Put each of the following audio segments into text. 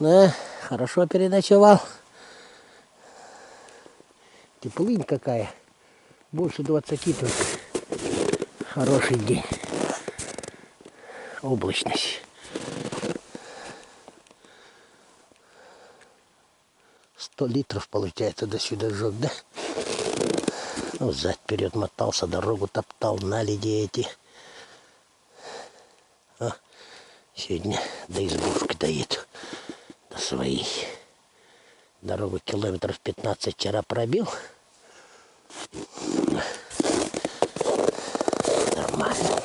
Да, хорошо переночевал. Теплынь какая. Больше 20 только. Хороший день. Облачность. 100 литров получается до сюда жег, да? Ну, взад вперед мотался, дорогу топтал, наледи эти. А, сегодня до избушки доеду, до своей. Дорогу километров 15 вчера пробил. Нормально.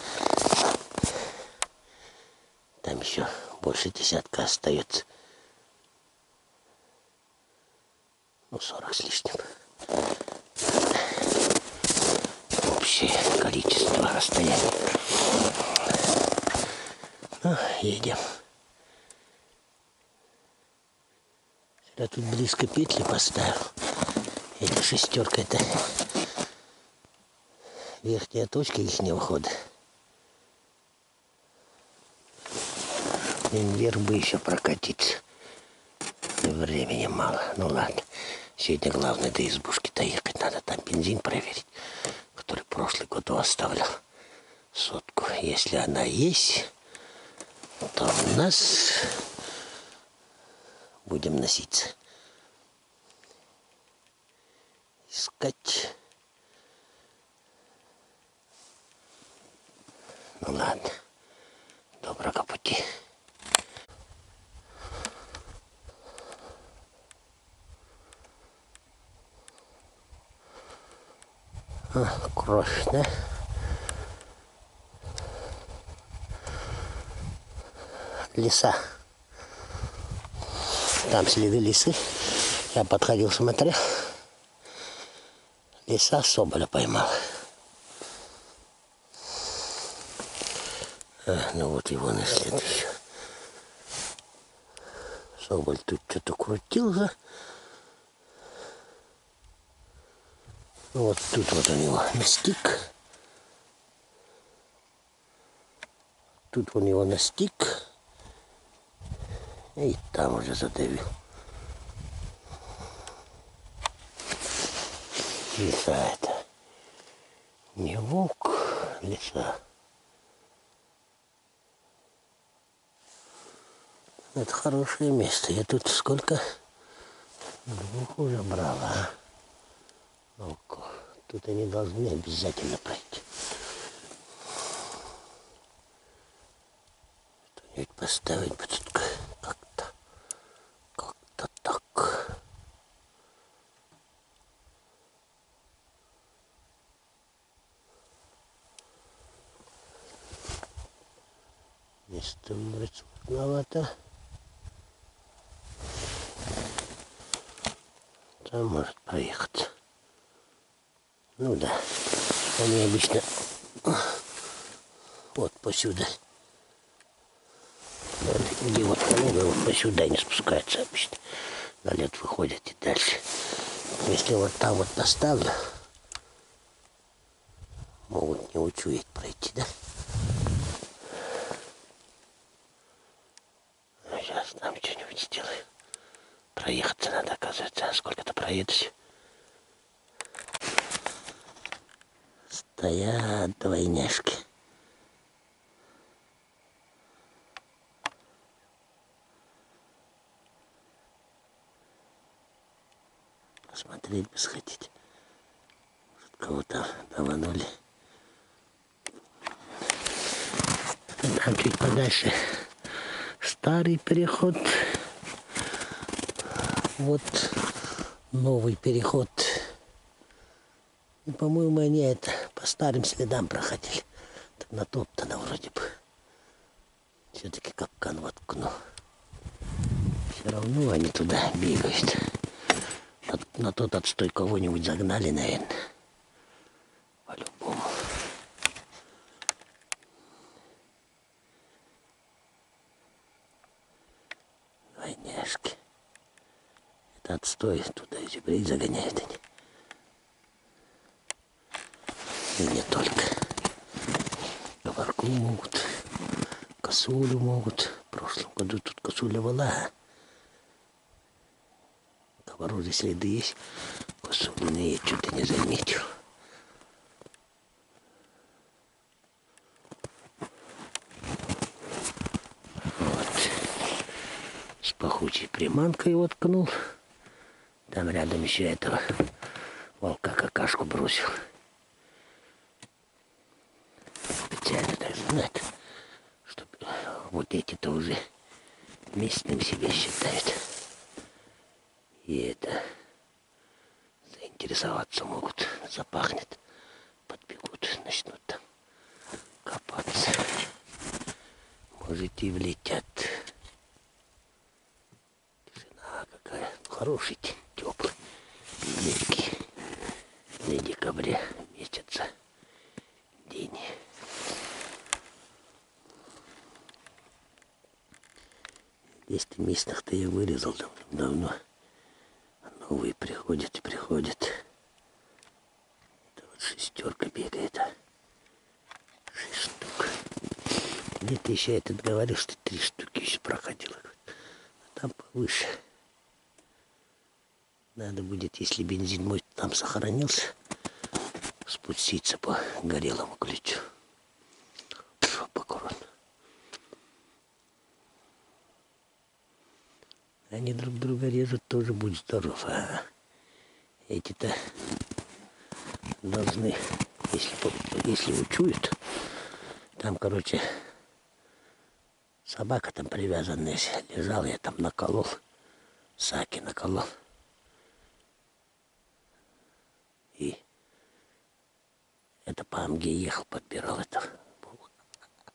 Там еще больше десятка остается. Ну, 40 с лишним. Общее количество расстояний. Ну, едем. Я тут близко петли поставил. Эта шестерка, это верхняя точка ихнего хода. И вверх бы еще прокатиться. Времени мало. Ну ладно. Сегодня главное до избушки доехать. Надо там бензин проверить, который прошлый год оставлял. Сотку. Если она есть, то у нас будем носиться. Искать. Ну ладно. Доброго пути. Кровь, да? Леса. Там следы лисы. Я подходил, смотрел. Лиса соболя поймал. Ну вот его на следующий. Соболь тут что-то крутился. Вот тут вот у него настиг. Тут у него настиг. И там уже задавил. Лиса это. Не волк, лиса. Это хорошее место. Я тут сколько? 2 уже брал, а? Волков. Тут они должны обязательно пройти. Что-нибудь поставить бы тут как-то. Как-то так. Место выбрать сложновато. Там может проехать. Ну да, они обычно вот посюда. Где вот много, вот посюда не спускаются обычно. На лед выходят и дальше. Если вот там вот поставлю, могут не учуять пройти, да? Сейчас там что-нибудь сделаю. Проехаться надо, оказывается. А сколько-то проедусь. Стоят двойняшки. Посмотреть бы сходить. Может, кого-то даванули. Там чуть подальше старый переход. Вот новый переход. И, по-моему, они это по старым следам проходили. Так натоптано вроде бы. Все-таки капкан воткнул. Все равно они туда бегают. На тот отстой кого-нибудь загнали, наверное. По-любому. Двойняшки. Это отстой, туда зебрей загоняют они. И не только. Говорку могут, косулю могут. В прошлом году тут косуля была. вроде следы есть. Особенно я что-то не заметил. Вот. С пахучей приманкой воткнул. Там рядом еще этого волка какашку бросил. Специально так знать, чтобы вот эти-то уже местным себя считают. И это заинтересоваться могут. Запахнет, подбегут, начнут там копаться. Может и влетят. Тишина какая. Хороший день, теплый, легкий. На декабре месяца день. Здесь-то местных-то я вырезал давно. Новые приходят и приходят. Это вот шестерка бегает. 6 штук. Где-то еще этот говорил, что 3 штуки еще проходило. А там повыше. Надо будет, если бензин мой там сохранился, спуститься по горелому ключу. Аккуратно. Они друг друга режут, тоже будь здоров. А эти-то должны, если учуют, там, короче, собака там привязанная лежала, я там наколол, саки наколол. И это по Амге ехал, подбирал это.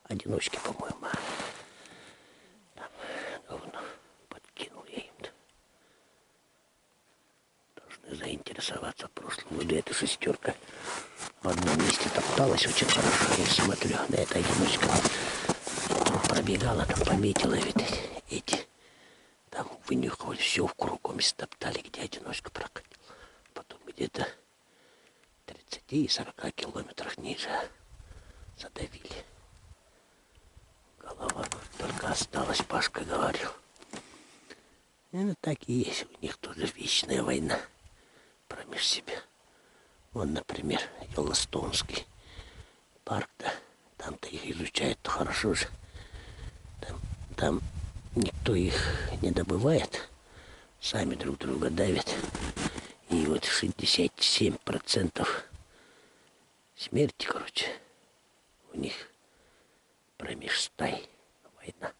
Одиночки, по-моему. Там говно подкинул я им-то. Должны заинтересоваться. В прошлом году эта шестерка в одном месте топталась очень хорошо. Я смотрю, на эта одиночка пробегала, там пометила ведь эти. Там вынюхивали, все в кругом стоптали, где одиночка проходила. Потом где-то 30 и 40 километрах ниже задавили. Голова только осталась, Пашка говорил. Это так и есть. У них тоже вечная война промеж себя. Вон, например, Йеллоустонский парк, да. Там-то их изучают хорошо же. Там никто их не добывает. Сами друг друга давят. И вот 67% смерти, короче, у них промеж стай война.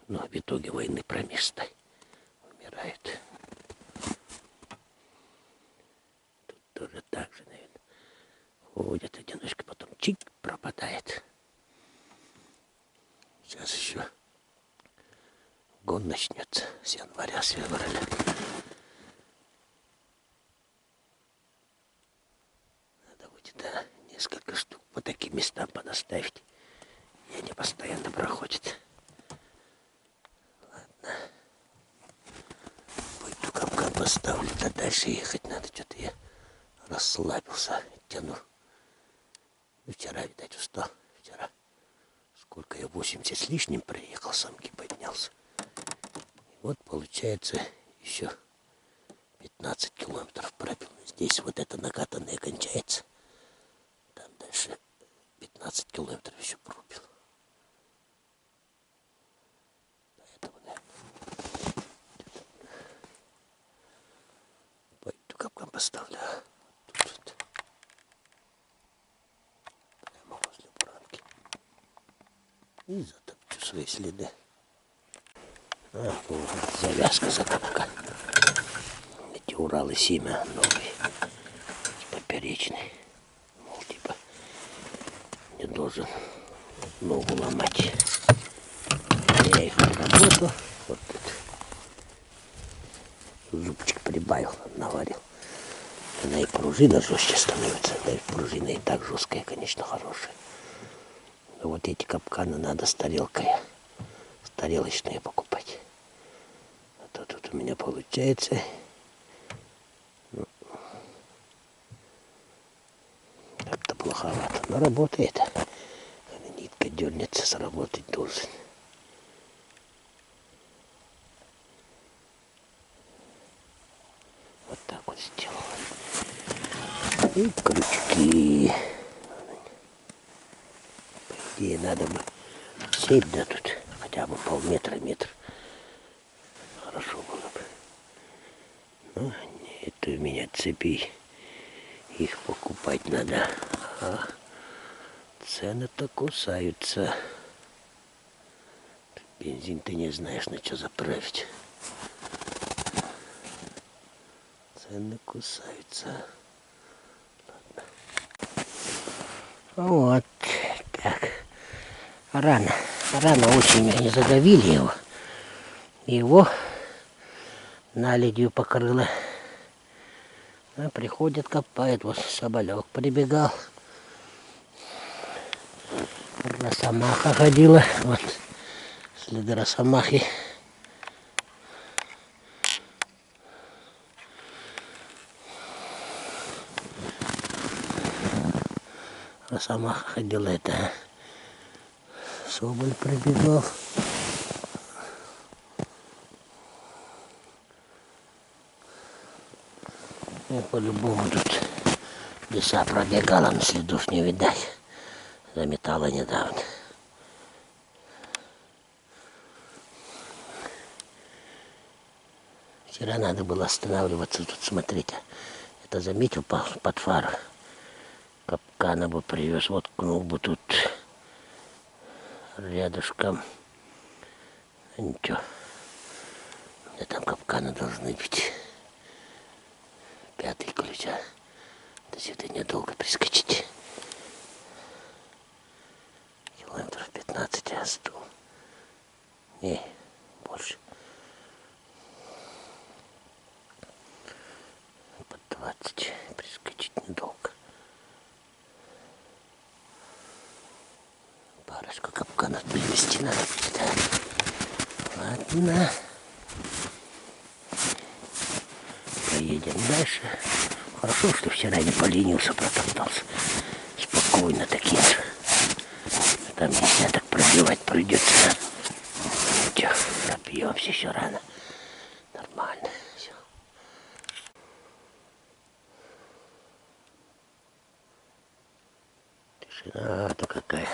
Но в итоге войны промеж стай умирают. Тут тоже так же, наверное. Ходят одиночка, потом чик, пропадает. Сейчас еще гон начнется с января, с февраля. Надо будет, да, несколько штук по таким местам понаставить. И они постоянно проходят. Ладно. Пойду капкан поставлю, да дальше ехать надо. Что-то я расслабился, тяну. Вчера, видать, устал. Вчера сколько я, 80 с лишним приехал, самки поднялся. И вот получается еще 15 километров пробил. Здесь вот это накатанное кончается. Там дальше 15 километров еще пробил. Поэтому, наверное, пойду капкан поставлю. Тут вот. Прямо возле бранки. И затопчу свои следы. А, вот завязка за капкан. Эти Уралы семя новые. Поперечный. Мол, типа, не должен ногу ломать. Я их отработал. Вот тут зубчик прибавил, наварил. Она и пружина жестче становится. Да и пружина и так жесткая, конечно, хорошая. Но вот эти капканы надо с тарелкой. Тарелочные покупать. А то тут у меня получается. Как-то плоховато. Но работает. Нитка дернется, сработать должен. Вот так вот сделал. И крючки. По идее, надо бы цепь, да, тут хотя бы полметра, метр. Хорошо было бы. Но нет у меня цепей. Их покупать надо. А цены-то кусаются. Бензин ты не знаешь, на что заправить. Цены кусаются. Ладно. Вот так. Рано очень они задавили его. Его наледью покрыло. А приходит, копает. Вот соболек прибегал. Росомаха ходила. Вот следы росомахи. Росомаха ходила, это соболь прибегал. И по-любому тут лиса пробегала, но следов не видать. Заметала недавно. Вчера надо было останавливаться тут смотреть. Это заметил под фару. Капкана бы привез, воткнул бы тут рядышком. А ничего. Где там капканы должны быть? 5-й ключа. До сюда недолго прискочить. Километров 15 я стул. Не, больше. Под 20 прискочить недолго. Парочку капканов привезти надо будет. Ладно. Поедем дальше. Хорошо, что вчера не поленился, протоптался. Спокойно такие. Там нельзя так пробивать придется. Ничего, пробьемся еще рано. Нормально все. Тишина-то какая.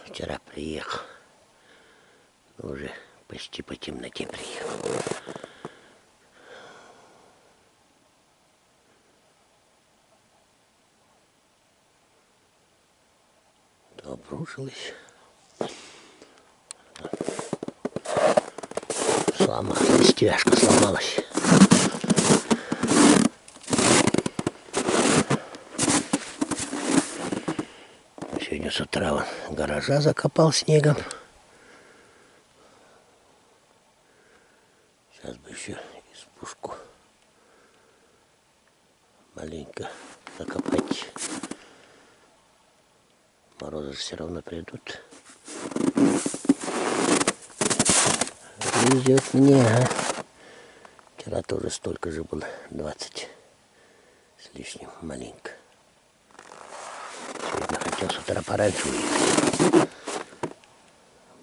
Вчера приехал. Уже почти по темноте приехал. То обрушилось. Сломалась, стяжка сломалась. Сегодня с утра он гаража закопал снегом. Сейчас бы еще избушку маленько закопать. Морозы все равно придут. Везет мне, а. Вчера тоже столько же было, 20 с лишним, маленько. Сегодня хотел с утра пораньше уехать.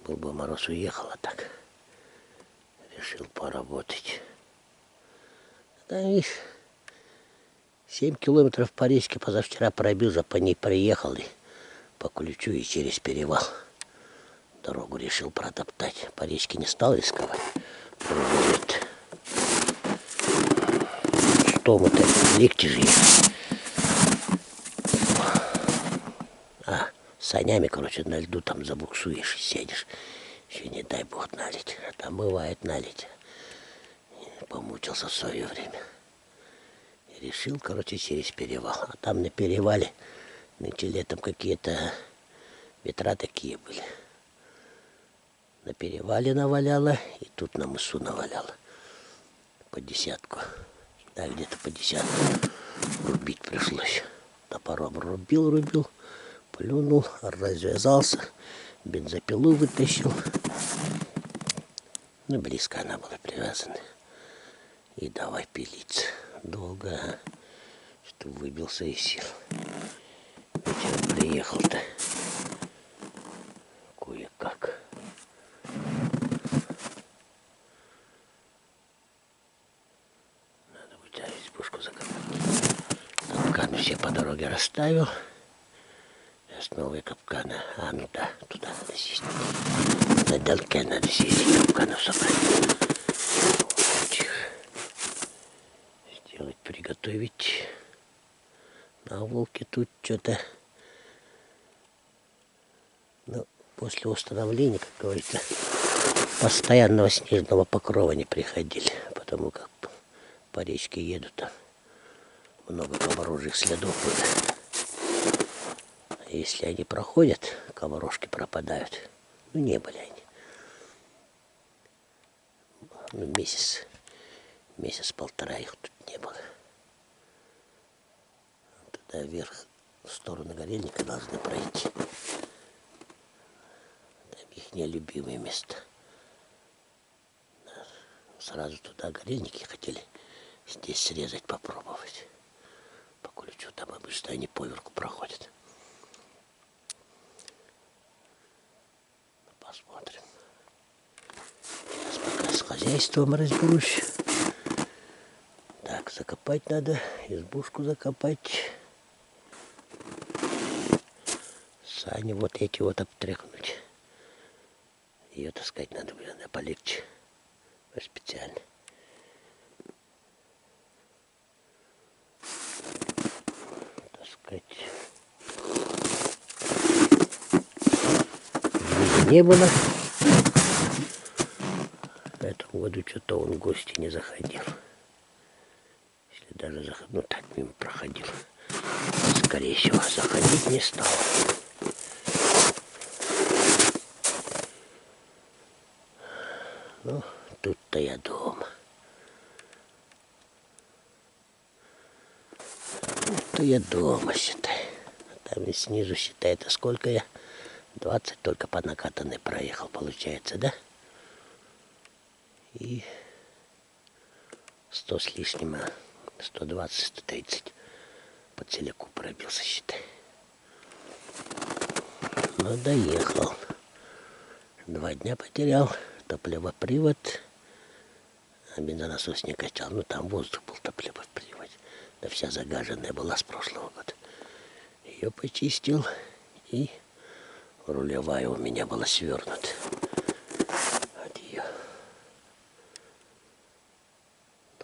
Был бы мороз, уехал, а так решил поработать. Да, видишь, 7 километров по речке позавчера пробил, за по ней проехал и по ключу и через перевал. Дорогу решил протоптать. По речке не стал рисковать. Пробует. Что мы-то, легче же ехать. А, санями, короче, на льду там забуксуешь и сидишь. Еще не дай бог налить. А там бывает налить. Помучился в свое время. И решил, короче, через перевал. А там на перевале нынче летом какие-то ветра такие были. На перевале наваляло и тут на мысу наваляло. По десятку. Да, где-то по десятку. Рубить пришлось. Топором рубил, плюнул, развязался, бензопилу вытащил. Ну, близко она была привязана. И давай пилиться. Долго, что выбился из сил. Вечером приехал-то. Кое-как. все по дороге расставил. Сейчас новые капканы. А, ну да, туда надо сесть. На дальке надо сесть, капканов собрать. Сделать, приготовить. На волке тут что-то... Ну, после установления, как говорится, постоянного снежного покрова не приходили. Потому как по речке едут, а много комарожьих следов было. Если они проходят, комарошки пропадают. Ну, не были они. Ну, месяц-полтора их тут не было. Туда вверх, в сторону Горельника должны пройти. Там их нелюбимое место. Сразу туда Горельники хотели здесь срезать, попробовать. По ключу там обычно они поверху проходят. Посмотрим. Сейчас пока с хозяйством разберусь. Так, закопать надо, избушку закопать. Сани вот эти вот обтряхнуть. Ее таскать надо, блин, полегче. Специально. Таскать. Не было. В этом году что-то он в гости не заходил. Если даже заходил, ну так мимо проходил. Скорее всего, заходить не стал. Ну, тут-то я дома. Тут-то я дома, считай. Там и снизу, считай, это сколько я? 20 только по накатанной проехал, получается, да? И 100 с лишним, 120, 130 по целику пробился, считай. Ну, доехал. 2 дня потерял. Топливопривод. А бензонасос не качал. Ну, там воздух был, топливопривод. Да вся загаженная была с прошлого года. Ее почистил. И рулевая у меня была свернута. От ее.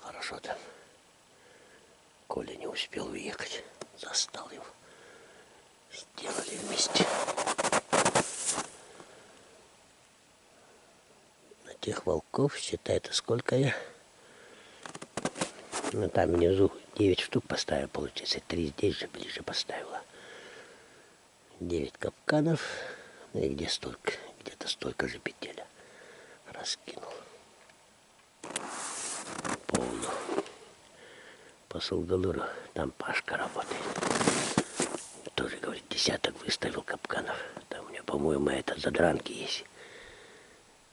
Хорошо там. Коля не успел уехать. Застал его. Сделали вместе. Тех волков, считай, это сколько я. Ну, там внизу 9 штук поставил, получается. 3 здесь же ближе поставила. 9 капканов. Ну и где столько? Где-то столько же петель раскинул. Полно. По Сулгалуру там Пашка работает. Тоже, говорит, десяток выставил капканов. Там у меня, по-моему, это задранки есть.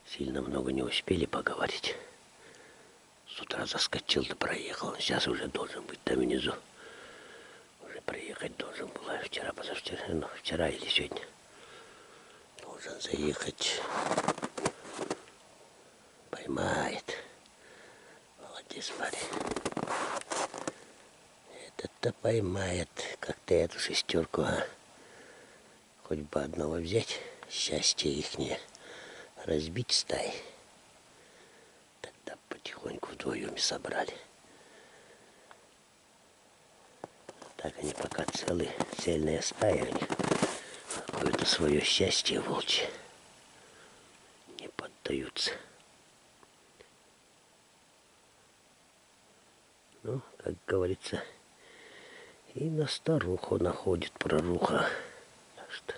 Сильно много не успели поговорить. С утра заскочил да проехал. Сейчас уже должен быть там внизу. Уже приехать должен был. Вчера, позавчера, ну, вчера или сегодня. Должен заехать. Поймает. Молодец, парень. Этот-то поймает. Как-то эту шестерку, а? Хоть бы одного взять. Счастье ихнее. Разбить стаи. Тогда потихоньку вдвоем и собрали. Так они пока целые, цельная стая у них. Какое-то свое счастье волчье. Не поддаются. Ну, как говорится, и на старуху находит проруха. Так что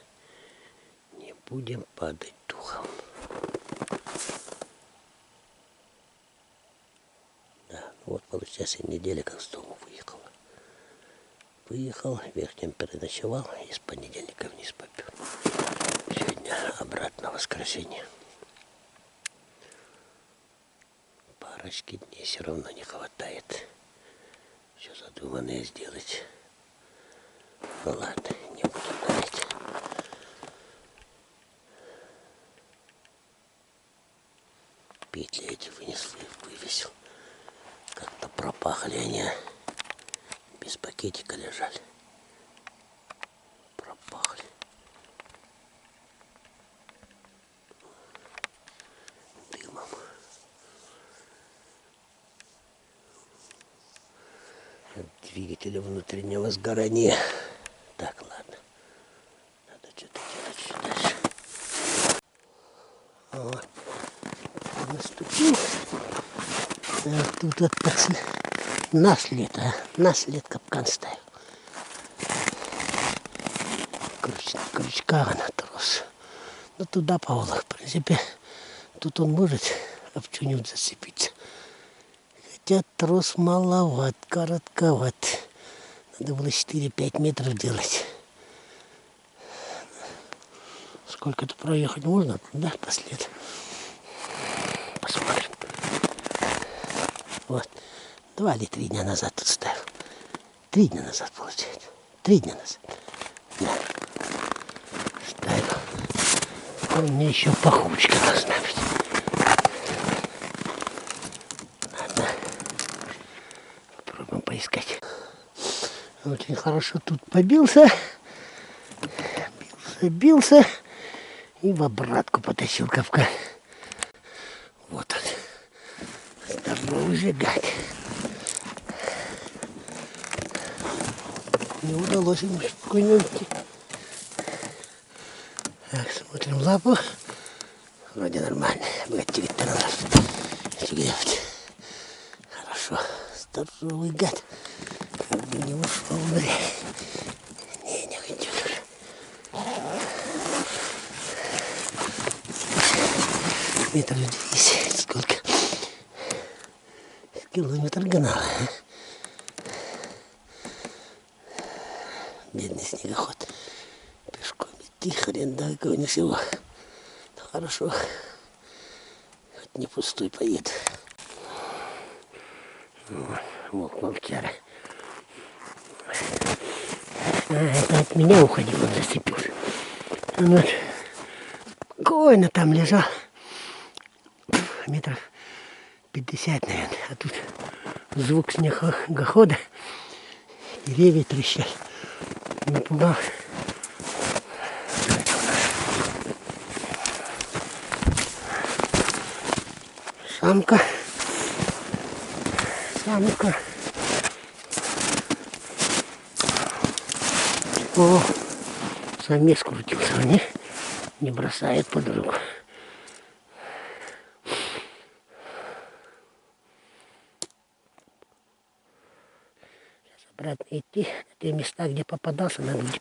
не будем падать духом. Вот, получается, неделя как с дома выехал. Выехал, в Верхнем переночевал и с понедельника вниз попер. Сегодня обратно воскресенье. Парочки дней все равно не хватает. Все задуманное сделать. Ну ладно, не буду говорить. Петли эти вывесил. Как-то пропахли они, без пакетика лежали. двигателя внутреннего сгорания. Так, ладно. Надо что-то делать дальше. Вот. Наступил. А тут вот на след капкан ставил. Крючка на трос. Ну туда поволок. В принципе, тут он может об что-нибудь зацепиться. Хотя трос маловат, коротковат. Надо было 4-5 метров делать. Сколько-то проехать можно, да, послед. Посмотрим. Вот. 2 или 3 дня назад тут ставил. 3 дня назад получается. 3 дня назад. Да. Ставил. А у меня еще пахучка должна быть. Ладно. Попробуем поискать. Очень хорошо тут побился. Бился. И в обратку потащил капкан. Вот он. Здоровый же гад. Не удалось ему спокойно уйти. Так, смотрим лапу. Вроде нормально. Блядь, хорошо. Здоровый гад. Как бы не ушел, блядь. Не уйдет уже. Метров 200. Сколько? Километр гнал. Бедный снегоход. Пешком идти хрен да какого не всего. Хорошо. Хоть не пустой поедет. Волк волчара. Это от меня уходил, он зацепился. Вот. Спокойно там лежал. Метров 50, наверное. А тут звук снегохода. Деревья трещат. Напугал. Самка. О, самец крутился, не бросает подругу. Сейчас обратно идти. На те места, где попадался, надо будет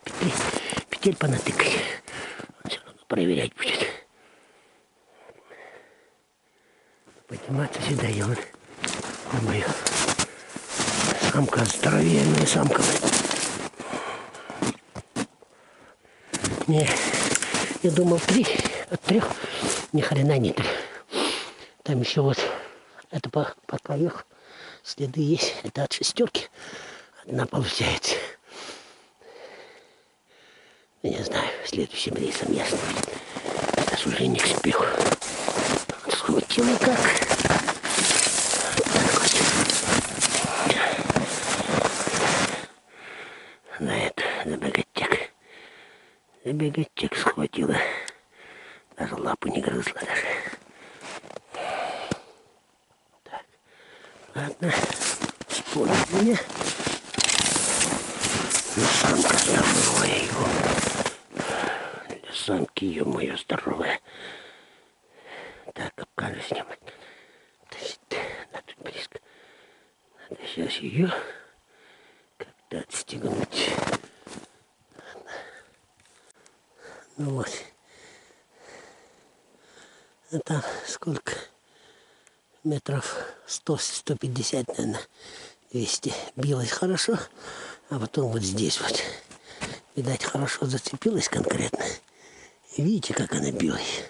петель понатыкать. Он все равно проверять будет. Подниматься сюда, и он, думаю, самка здоровенная, самка. Не, я думал 3, от 3, ни хрена нет. Там еще вот, это по краях следы есть, это от 6, одна получается. Не знаю, следующим рейсом ясно будет. Сейчас уже не успел. Схватил как. На это, на богатяк. Беготек схватила. Даже лапу не грызла даже. Так. Ладно. Спорит меня. Ну, самка здоровая его. Для самки, ё-моё, здоровая. Так, капканы снимать. Надо близко. Надо сейчас ее как-то отстегнуть. Ну вот. Это сколько? Метров 100-150, наверное, 200. Билась хорошо. А потом вот здесь вот. Видать, хорошо зацепилась конкретно. И видите, как она билась?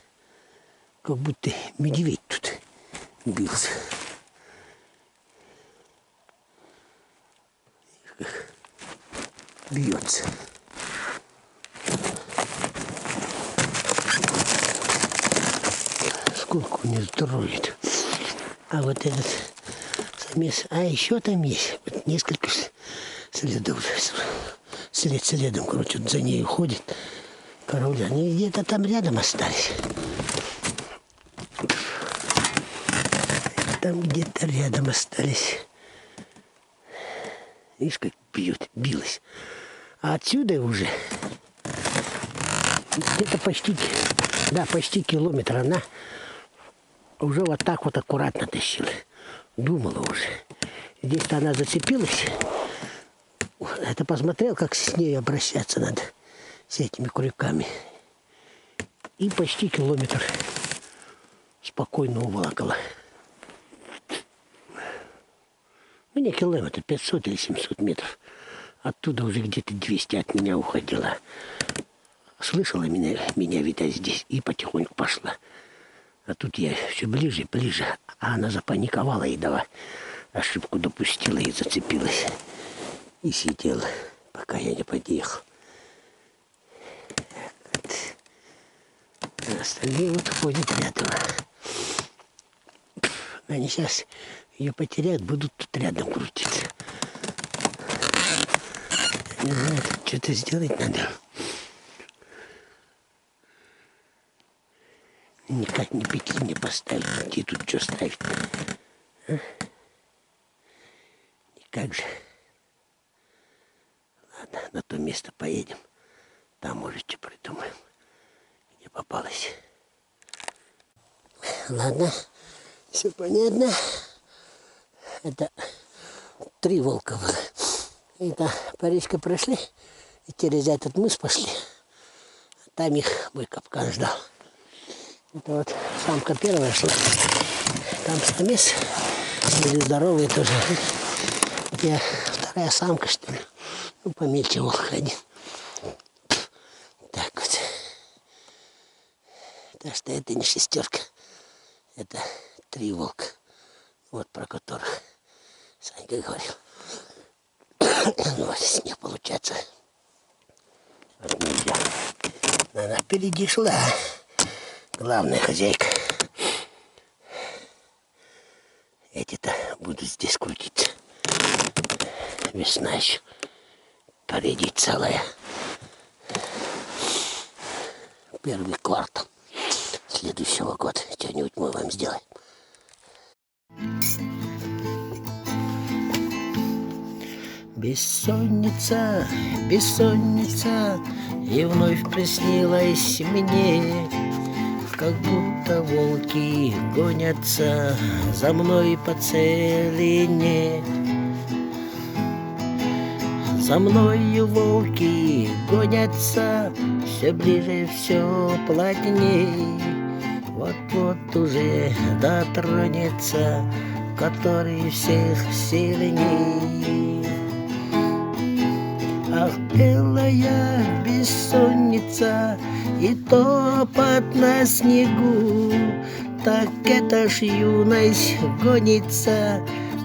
Как будто медведь тут бился. Бьется. Сколько у нее здоровья. А вот этот самец. А еще там есть вот несколько следов. Следом, короче, вот за ней уходит. Короче, они где-то там рядом остались. Там где-то рядом остались. Видишь, как бьет, билась. А отсюда уже где-то почти километр она уже вот так вот аккуратно тащила. Думала уже. Здесь-то она зацепилась. Это посмотрел, как с ней обращаться надо. С этими крюками. И почти километр спокойно уволокала. Ну, не километр, 500 или 700 метров. Оттуда уже где-то 200 от меня уходила. Слышала меня, видать, здесь и потихоньку пошла. А тут я все ближе и ближе. А она запаниковала и давай ошибку допустила и зацепилась. И сидела, пока я не подъехал. А остальные вот ходят рядом. Они сейчас ее потеряют, будут тут рядом крутиться. Не знаю, тут что-то сделать надо. Никак ни петли не поставить, где тут что ставить. А? Никак же. Ладно, на то место поедем. Там, может, что придумаем. Где попалось. Ладно, все понятно. Это 3 волка было. Это по речке прошли и через этот мыс пошли. Там их мой капкан ждал. Это вот самка первая шла. Там самец. Были здоровые тоже. Я вторая самка, что ли. Ну, помельче волк один. Так вот. Так что это не 6, это 3 волка. Вот про которых Санька говорил. Ну, вот с них получается. Вот нельзя. Она впереди шла. Главная хозяйка. Эти-то будут здесь крутиться. Весна еще. Впереди целая. Первый квартал следующего года. Что-нибудь мы вам сделаем. Бессонница, бессонница, и вновь приснилась мне, как будто волки гонятся за мной по целине. За мною волки гонятся все ближе, все плотней. Вот-вот уже дотронется, который всех сильней. Ах, белая бессонница и топот на снегу, так это ж юность гонится,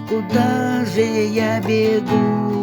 куда же я бегу?